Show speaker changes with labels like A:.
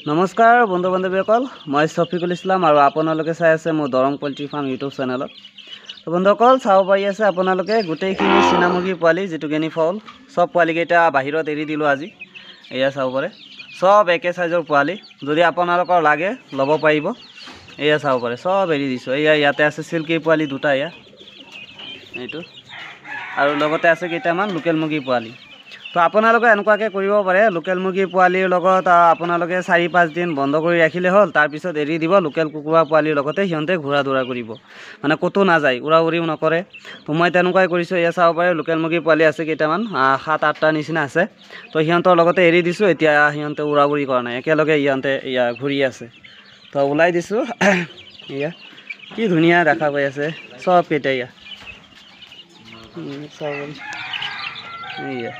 A: নমস্কাৰ বন্ধু বান্ধৱীসকল, মই শফিকুল ইছলাম আৰু আপোনালোকে চাই আছে মোৰ দৰং পল্ট্ৰি ফাৰ্ম ইউটিউব চেনেলত। তো বন্ধুসকল, চাব পাৰি আছে আপোনালোকে গোটেইখিনি চীনা মুৰ্গীৰ পোৱালি, যিটো গেনি ফাউল, সব পোৱালিকেইটা বাহিৰত এৰি দিলোঁ আজি। এয়া চাব পাৰে, সব একে সাইজৰ পোৱালি। যদি আপোনালোকৰ লাগে ল'ব পাৰিব। এয়া চাব পাৰে, সব এৰি দিছোঁ। এয়া ইয়াতে আছে চিল্কি পোৱালি দুটা, এয়া এইটো, আৰু লগতে আছে কেইটামান লোকেল মুৰ্গীৰ পোৱালি। তো আপোনালোকে এনেকুৱাকৈ কৰিব পাৰে, লোকেল মুৰ্গীৰ পোৱালিৰ লগত আপোনালোকে 4-5 দিন বন্ধ কৰি ৰাখিলে হ'ল। তাৰপিছত এৰি দিব লোকেল কুকুৰা পোৱালিৰ লগতে, সিহঁতে ঘূৰা দৌৰা কৰিব, মানে ক'তো নাযায়, উৰা উৰিও নকৰে। তো মই তেনেকুৱাই কৰিছোঁ। এয়া চাব পাৰে, লোকেল মুৰ্গীৰ পোৱালি আছে কেইটামান, 7-8টা নিচিনা আছে। তো সিহঁতৰ লগতে এৰি দিছোঁ। এতিয়া সিহঁতে উৰা উৰি কৰা নাই, একেলগে সিহঁতে এয়া ঘূৰি আছে। তো ওলাই দিছোঁ। এয়া কি ধুনীয়া দেখা পাই আছে সব কেইটা। এয়া চাব, এয়া